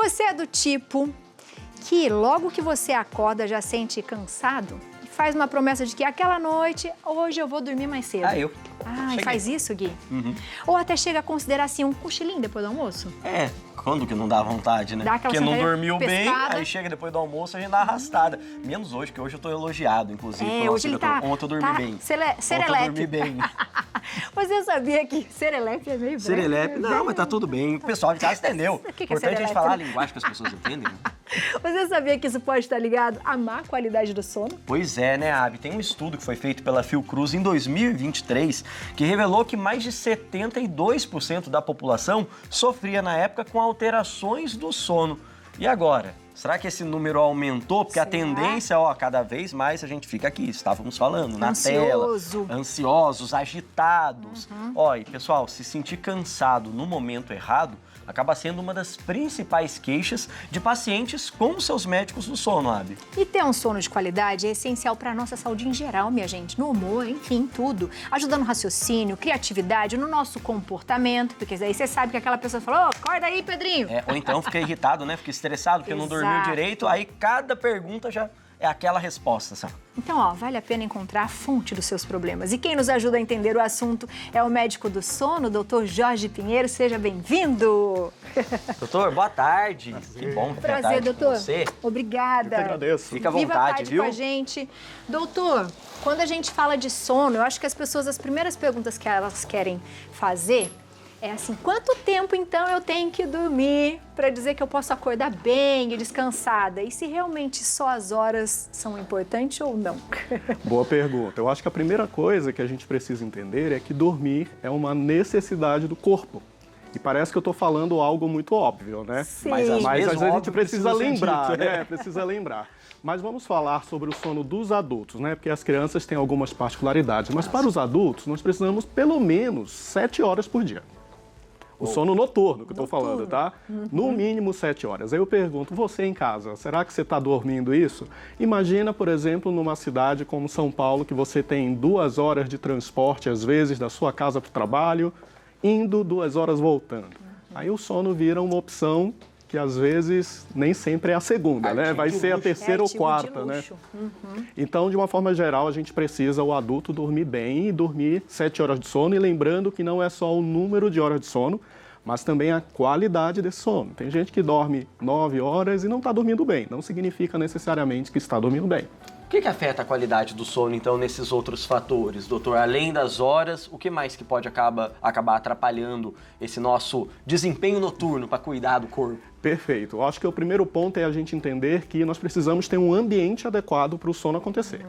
você é do tipo que logo que você acorda já sente cansado? Faz uma promessa de que aquela noite, hoje eu vou dormir mais cedo. Eu. Ah, Cheguei. faz isso, Gui? Uhum. Ou até chega a considerar assim um cochilinho depois do almoço? Quando que não dá vontade, né? Dá aquela Porque não sentadinha dormiu bem, pescada. aí chega depois do almoço a gente dá arrastada. Menos hoje, que hoje eu tô elogiado, inclusive. Hoje ele tá... Ontem eu dormi bem. Ontem eu dormi bem. Você sabia que serelepe é meio branco? Serelepe, não, mas tá tudo bem. O pessoal de casa entendeu. O que é Importante a gente serelepe? falar a linguagem que as pessoas entendem. Né? Você sabia que isso pode estar ligado à má qualidade do sono? Pois é, né, Abby? Tem um estudo que foi feito pela Fiocruz em 2023 que revelou que mais de 72% da população sofria na época com alterações do sono. E agora? Será que esse número aumentou? Porque a tendência, cada vez mais a gente fica aqui, estávamos falando, na tela. Ansiosos, agitados. E pessoal, se sentir cansado no momento errado acaba sendo uma das principais queixas de pacientes com seus médicos do sono, Abby. E ter um sono de qualidade é essencial para a nossa saúde em geral, minha gente. No humor, enfim, tudo. Ajudando no raciocínio, criatividade, no nosso comportamento. Porque aí você sabe que aquela pessoa falou, acorda aí, Pedrinho. Ou então fica irritado, né? Fica estressado porque não dormiu direito. Aí cada pergunta já é aquela resposta, sabe? Então, vale a pena encontrar a fonte dos seus problemas. E quem nos ajuda a entender o assunto é o médico do sono, o doutor Jorge Pinheiro. Seja bem-vindo! Doutor, boa tarde. Que bom ter Prazer, tarde doutor. com você. Obrigada. Eu que agradeço. Fica à Viva a vontade, tarde viu? com a gente. Doutor, quando a gente fala de sono, eu acho que as pessoas, as primeiras perguntas que elas querem fazer é assim, quanto tempo então eu tenho que dormir para dizer que eu posso acordar bem e descansada? E se realmente só as horas são importantes ou não? Boa pergunta. Eu acho que a primeira coisa que a gente precisa entender é que dormir é uma necessidade do corpo. E parece que eu estou falando algo muito óbvio, né? Sim. Mas às vezes a gente precisa precisa lembrar, sentir, né? Precisa lembrar. Mas vamos falar sobre o sono dos adultos, né? Porque as crianças têm algumas particularidades. Mas para os adultos, nós precisamos pelo menos 7 horas por dia. O sono noturno que eu estou falando, tá? No mínimo 7 horas. Aí eu pergunto, você em casa, será que você está dormindo isso? Imagina, por exemplo, numa cidade como São Paulo, que você tem 2 horas de transporte, às vezes, da sua casa para o trabalho, indo 2 horas voltando. Aí o sono vira uma opção que, às vezes, nem sempre é a segunda, né? Vai ser a terceira ou quarta, né? Então, de uma forma geral, a gente precisa, o adulto, dormir bem e dormir 7 horas de sono. E lembrando que não é só o número de horas de sono, mas também a qualidade desse sono. Tem gente que dorme 9 horas e não está dormindo bem. Não significa necessariamente que está dormindo bem. O que afeta a qualidade do sono, então, nesses outros fatores, doutor? Além das horas, o que mais que pode acabar atrapalhando esse nosso desempenho noturno para cuidar do corpo? Perfeito. Eu acho que o primeiro ponto é a gente entender que nós precisamos ter um ambiente adequado para o sono acontecer.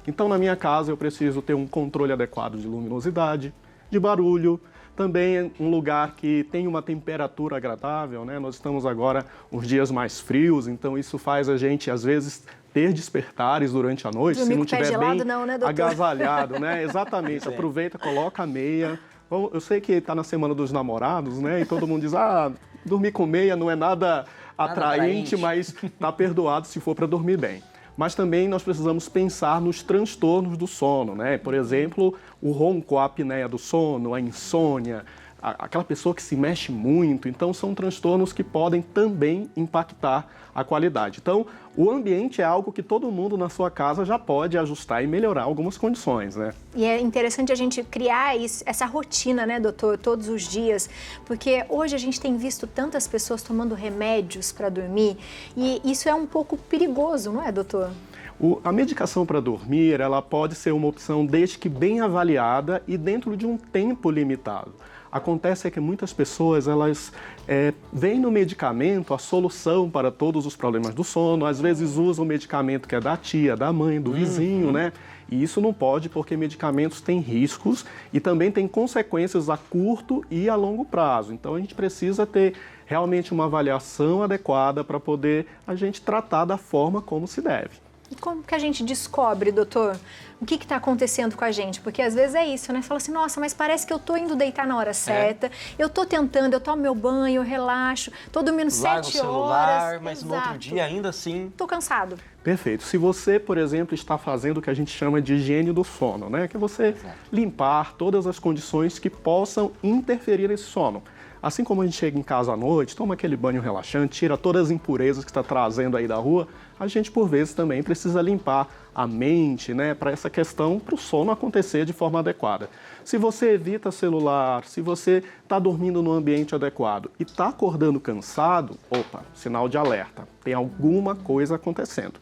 Então, na minha casa, eu preciso ter um controle adequado de luminosidade, de barulho, também um lugar que tem uma temperatura agradável, né? Nós estamos agora uns dias mais frios, então isso faz a gente, às vezes, ter despertares durante a noite, dormir se não com o pé estiver gelado, bem não, né, doutor? agasalhado, né? Exatamente. Aproveita, coloca a meia. Eu sei que está na Semana dos Namorados, né? E todo mundo diz, dormir com meia não é nada atraente, mas está perdoado se for para dormir bem. Mas também nós precisamos pensar nos transtornos do sono, né? Por exemplo, o ronco, a apneia do sono, a insônia, aquela pessoa que se mexe muito. Então, são transtornos que podem também impactar a qualidade. Então, o ambiente é algo que todo mundo na sua casa já pode ajustar e melhorar algumas condições, né? E é interessante a gente criar essa rotina, né, doutor, todos os dias, porque hoje a gente tem visto tantas pessoas tomando remédios para dormir e isso é um pouco perigoso, não é, doutor? A medicação para dormir, ela pode ser uma opção desde que bem avaliada e dentro de um tempo limitado. Acontece que muitas pessoas, elas veem no medicamento a solução para todos os problemas do sono, às vezes usam o medicamento que é da tia, da mãe, do vizinho, né? E isso não pode porque medicamentos têm riscos e também têm consequências a curto e a longo prazo. Então a gente precisa ter realmente uma avaliação adequada para poder a gente tratar da forma como se deve. E como que a gente descobre, doutor, o que está acontecendo com a gente? Porque às vezes é isso, né? Fala assim, nossa, mas parece que eu tô indo deitar na hora certa, eu tô tentando, eu tomo meu banho, eu relaxo, tô dormindo 7 horas. Larga o celular, mas Exato. no outro dia ainda assim... Tô cansado. Perfeito. Se você, por exemplo, está fazendo o que a gente chama de higiene do sono, né? Que é você limpar todas as condições que possam interferir nesse sono. Assim como a gente chega em casa à noite, toma aquele banho relaxante, tira todas as impurezas que está trazendo aí da rua, a gente por vezes também precisa limpar a mente, né, para essa questão, para o sono acontecer de forma adequada. Se você evita celular, se você está dormindo no ambiente adequado e está acordando cansado, opa, sinal de alerta, tem alguma coisa acontecendo.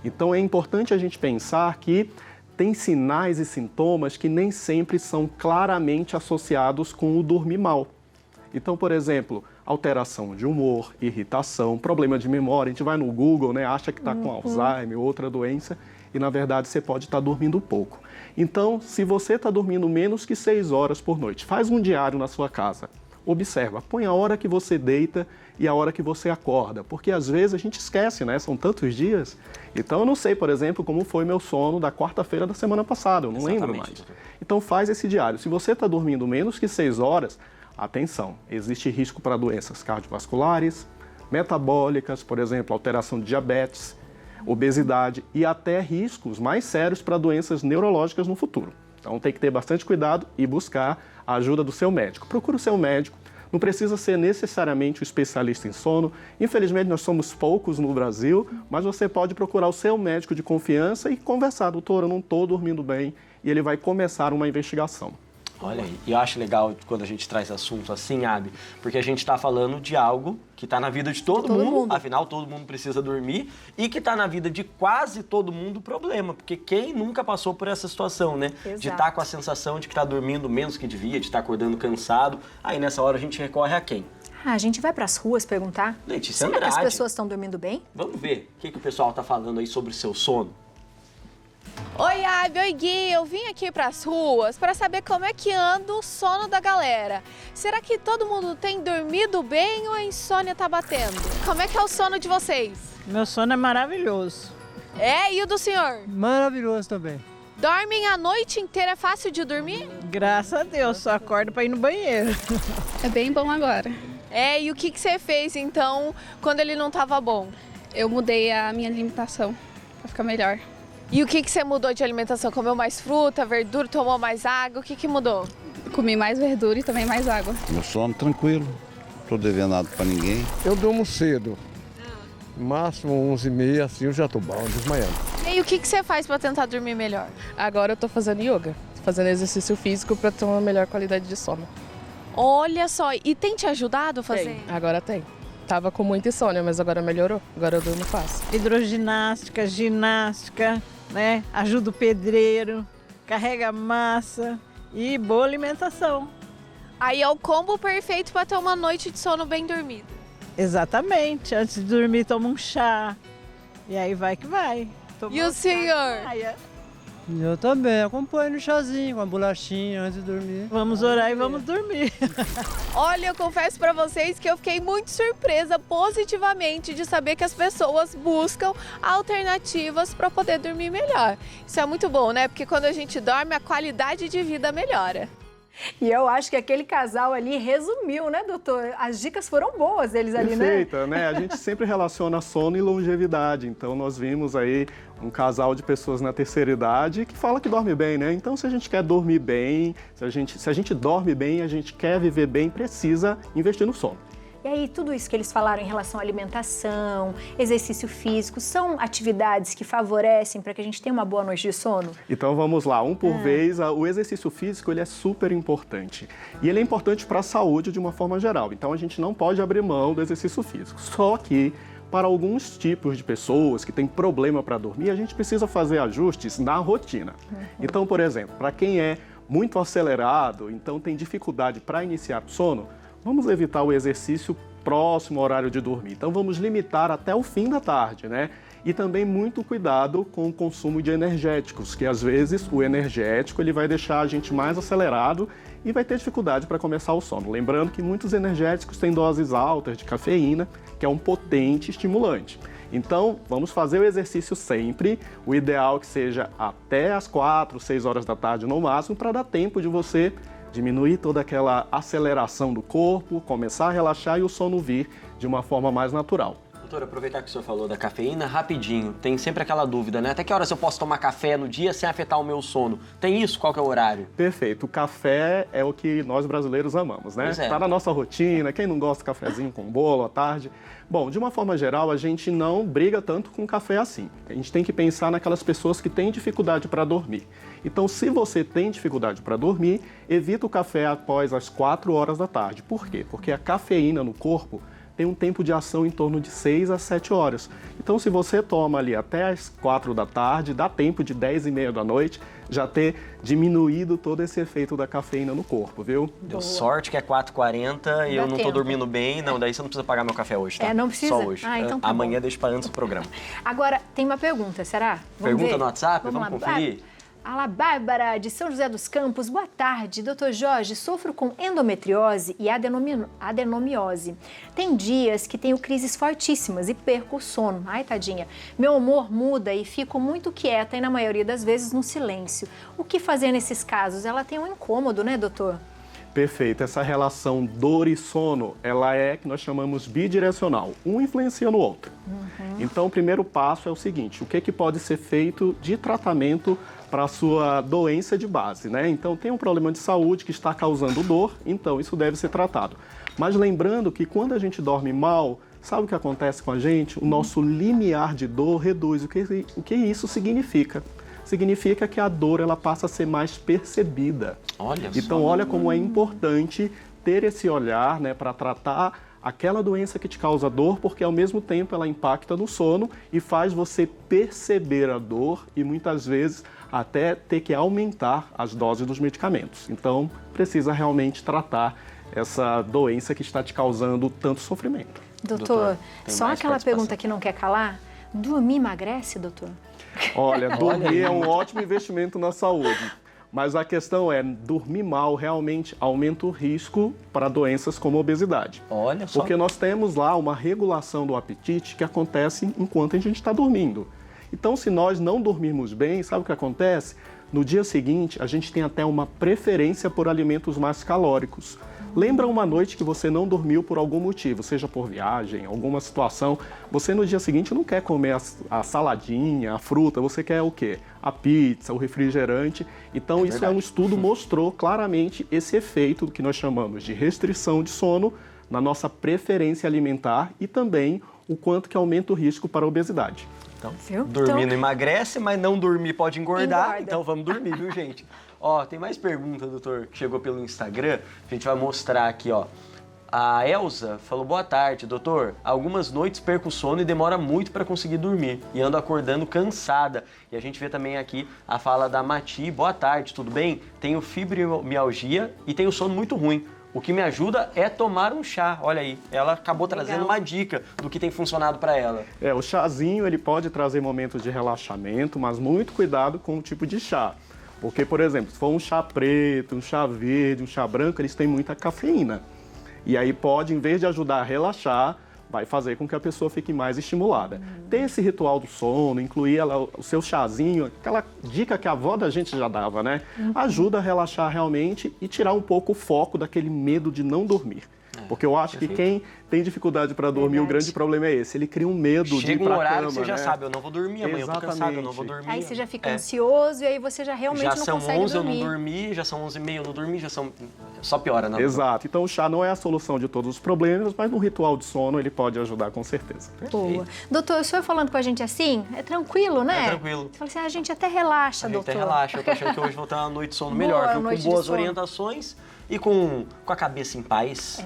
Então é importante a gente pensar que tem sinais e sintomas que nem sempre são claramente associados com o dormir mal. Então, por exemplo, alteração de humor, irritação, problema de memória. A gente vai no Google, né, acha que está com Alzheimer, outra doença, e na verdade você pode estar dormindo pouco. Então, se você está dormindo menos que 6 horas por noite, faz um diário na sua casa. Observa, põe a hora que você deita e a hora que você acorda, porque às vezes a gente esquece, né? São tantos dias. Então eu não sei, por exemplo, como foi meu sono da quarta-feira da semana passada, eu não lembro mais. Então faz esse diário. Se você está dormindo menos que 6 horas, atenção, existe risco para doenças cardiovasculares, metabólicas, por exemplo, alteração de diabetes, obesidade e até riscos mais sérios para doenças neurológicas no futuro. Então tem que ter bastante cuidado e buscar a ajuda do seu médico. Procure o seu médico, não precisa ser necessariamente um especialista em sono. Infelizmente nós somos poucos no Brasil, mas você pode procurar o seu médico de confiança e conversar, doutor, eu não estou dormindo bem, e ele vai começar uma investigação. Olha aí, e eu acho legal quando a gente traz assunto assim, Abi, porque a gente está falando de algo que está na vida de todo mundo, afinal todo mundo precisa dormir, e que está na vida de quase todo mundo o problema, porque quem nunca passou por essa situação, né? Exato. De estar com a sensação de que está dormindo menos que devia, de estar acordando cansado, aí nessa hora a gente recorre a quem? A gente vai para as ruas perguntar. Letícia Será que Andrade. as pessoas estão dormindo bem? Vamos ver o que o pessoal está falando aí sobre o seu sono. Oi, Abi, oi, Gui. Eu vim aqui pras ruas para saber como é que anda o sono da galera. Será que todo mundo tem dormido bem ou a insônia tá batendo? Como é que é o sono de vocês? Meu sono é maravilhoso. É, e o do senhor? Maravilhoso também. Dormem a noite inteira, é fácil de dormir? Graças a Deus, só acordo para ir no banheiro. É bem bom agora. É, e o que você fez então quando ele não tava bom? Eu mudei a minha alimentação para ficar melhor. E o que você mudou de alimentação? Comeu mais fruta, verdura, tomou mais água? O que mudou? Comi mais verdura e também mais água. Meu sono tranquilo, não estou devendo nada para ninguém. Eu durmo cedo, máximo 11h30, assim eu já estou bom, desmaiando. E aí, o que você faz para tentar dormir melhor? Agora eu tô fazendo yoga, fazendo exercício físico para ter uma melhor qualidade de sono. Olha só, e tem te ajudado a fazer? Agora tem. Tava com muita insônia, mas agora melhorou. Agora eu durmo fácil. Hidroginástica, ginástica, né? Ajuda o pedreiro, carrega massa e boa alimentação. Aí é o combo perfeito para ter uma noite de sono bem dormida. Exatamente. Antes de dormir, toma um chá. E aí vai que vai. Toma E o um chá senhor? que vai. Eu também, acompanho no chazinho, com a bolachinha antes de dormir. Vamos orar e vamos dormir. Olha, eu confesso para vocês que eu fiquei muito surpresa positivamente de saber que as pessoas buscam alternativas para poder dormir melhor. Isso é muito bom, né? Porque quando a gente dorme, a qualidade de vida melhora. E eu acho que aquele casal ali resumiu, né, doutor? As dicas foram boas deles ali, né? Perfeita, né? A gente sempre relaciona sono e longevidade. Então, nós vimos aí um casal de pessoas na terceira idade que fala que dorme bem, né? Então, se a gente quer dormir bem, se a gente dorme bem, a gente quer viver bem, precisa investir no sono. E aí, tudo isso que eles falaram em relação à alimentação, exercício físico, são atividades que favorecem para que a gente tenha uma boa noite de sono? Então vamos lá, um por vez. O exercício físico ele é super importante. E ele é importante para a saúde de uma forma geral. Então a gente não pode abrir mão do exercício físico. Só que para alguns tipos de pessoas que têm problema para dormir, a gente precisa fazer ajustes na rotina. Então, por exemplo, para quem é muito acelerado, então tem dificuldade para iniciar o sono, vamos evitar o exercício próximo ao horário de dormir. Então vamos limitar até o fim da tarde, né? E também muito cuidado com o consumo de energéticos, que às vezes o energético ele vai deixar a gente mais acelerado e vai ter dificuldade para começar o sono. Lembrando que muitos energéticos têm doses altas de cafeína, que é um potente estimulante. Então, vamos fazer o exercício sempre. O ideal é que seja até as 4, 6 horas da tarde no máximo, para dar tempo de você diminuir toda aquela aceleração do corpo, começar a relaxar e o sono vir de uma forma mais natural. Doutor, aproveitar que o senhor falou da cafeína, rapidinho, tem sempre aquela dúvida, né? Até que horas eu posso tomar café no dia sem afetar o meu sono? Tem isso? Qual que é o horário? Perfeito. O café é o que nós brasileiros amamos, né? Pois é. Tá na nossa rotina, quem não gosta de cafezinho com bolo à tarde. Bom, de uma forma geral, a gente não briga tanto com café assim. A gente tem que pensar naquelas pessoas que têm dificuldade para dormir. Então, se você tem dificuldade para dormir, evita o café após as 4 horas da tarde. Por quê? Porque a cafeína no corpo tem um tempo de ação em torno de 6 a 7 horas. Então, se você toma ali até as 4 da tarde, dá tempo de 10h30 da noite já ter diminuído todo esse efeito da cafeína no corpo, viu? Deu sorte que é 4h40 e eu não tô dormindo bem. Não, daí você não precisa pagar meu café hoje, tá? Não precisa? Só hoje. Então tá Amanhã bom. deixa para antes do programa. Agora, tem uma pergunta, será? Pergunta ver? no WhatsApp? Vamos lá. conferir? Alá, Bárbara, de São José dos Campos. Boa tarde, doutor Jorge. Sofro com endometriose e adenomiose. Tem dias que tenho crises fortíssimas e perco o sono. Ai, tadinha. Meu humor muda e fico muito quieta e, na maioria das vezes, no silêncio. O que fazer nesses casos? Ela tem um incômodo, né, doutor? Perfeito. Essa relação dor e sono, ela é que nós chamamos bidirecional. Um influencia no outro. Então, o primeiro passo é o seguinte: o que pode ser feito de tratamento para a sua doença de base, né? Então, tem um problema de saúde que está causando dor, então isso deve ser tratado. Mas lembrando que quando a gente dorme mal, sabe o que acontece com a gente? O nosso limiar de dor reduz. O que isso significa? Significa que a dor ela passa a ser mais percebida. Olha só. Então, olha como é importante ter esse olhar, né, para tratar aquela doença que te causa dor, porque ao mesmo tempo ela impacta no sono e faz você perceber a dor e muitas vezes até ter que aumentar as doses dos medicamentos. Então, precisa realmente tratar essa doença que está te causando tanto sofrimento. Doutor, tem só mais aquela participação. pergunta que não quer calar. Dormir emagrece, doutor? Olha, dormir é um ótimo investimento na saúde. Mas a questão é, dormir mal realmente aumenta o risco para doenças como obesidade. Olha só. Porque nós temos lá uma regulação do apetite que acontece enquanto a gente está dormindo. Então, se nós não dormirmos bem, sabe o que acontece? No dia seguinte, a gente tem até uma preferência por alimentos mais calóricos. Lembra uma noite que você não dormiu por algum motivo, seja por viagem, alguma situação, você no dia seguinte não quer comer a saladinha, a fruta, você quer o quê? A pizza, o refrigerante. Então, isso é um estudo mostrou claramente esse efeito que nós chamamos de restrição de sono na nossa preferência alimentar e também o quanto que aumenta o risco para a obesidade. Então, Viu? dormir Então- não emagrece, mas não dormir pode engordar. Engorda. Então vamos dormir, viu, gente? Ó, tem mais pergunta, doutor, que chegou pelo Instagram. A gente vai mostrar aqui, ó. A Elza falou: boa tarde, doutor. Algumas noites perco o sono e demora muito para conseguir dormir. E ando acordando cansada. E a gente vê também aqui a fala da Mati. Boa tarde, tudo bem? Tenho fibromialgia e tenho sono muito ruim. O que me ajuda é tomar um chá. Olha aí, ela acabou trazendo uma dica do que tem funcionado para ela. O chazinho ele pode trazer momentos de relaxamento, mas muito cuidado com o tipo de chá. Porque, por exemplo, se for um chá preto, um chá verde, um chá branco, eles têm muita cafeína. E aí pode, em vez de ajudar a relaxar, vai fazer com que a pessoa fique mais estimulada. Tem esse ritual do sono, incluir o seu chazinho, aquela dica que a avó da gente já dava, né? Ajuda a relaxar realmente e tirar um pouco o foco daquele medo de não dormir. Porque eu acho que quem tem dificuldade para dormir, o grande problema é esse. Ele cria um medo de ir Chega um pra horário cama, que você já né? sabe, eu não vou dormir amanhã, eu tô cansado, eu não vou dormir. Aí você já fica ansioso e aí você já realmente Já não são consegue 11, dormir. eu não dormi, já são 11h30, eu não dormi, já são... Só piora, né? Exato. Então o chá não é a solução de todos os problemas, mas no ritual de sono ele pode ajudar com certeza. Boa. Doutor, o senhor falando com a gente assim, é tranquilo, né? É tranquilo. Você fala assim, a gente até relaxa, A gente doutor. até relaxa, eu tô achando que hoje vou ter uma noite de sono Boa melhor, viu? noite de Com boas sono. orientações e com a cabeça em paz.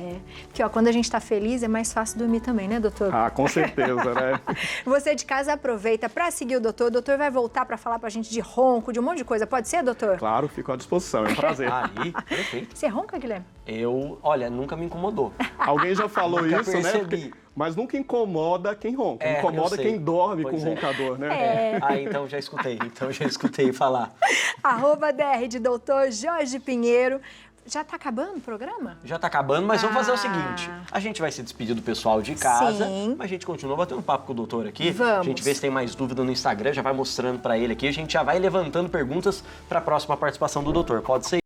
Porque ó, quando a gente tá feliz é mais fácil dormir também, né, doutor? Ah, com certeza, né? Você de casa aproveita para seguir o doutor. O doutor vai voltar para falar pra gente de ronco, de um monte de coisa. Pode ser, doutor? Claro, fico à disposição, é um prazer. Aí, perfeito. Você ronca, Guilherme? Olha, nunca me incomodou. Alguém já falou Nunca isso, percebi. né? Mas nunca incomoda quem ronca, É, incomoda eu sei. quem dorme Pois com é. roncador, né? Ah, então já escutei falar. @DR de doutor Jorge Pinheiro. Já tá acabando o programa? Já tá acabando, mas vamos fazer o seguinte. A gente vai se despedir do pessoal de casa, Sim. mas a gente continua batendo papo com o doutor aqui. Vamos. A gente vê se tem mais dúvida no Instagram, já vai mostrando pra ele aqui. A gente já vai levantando perguntas pra próxima participação do doutor. Pode ser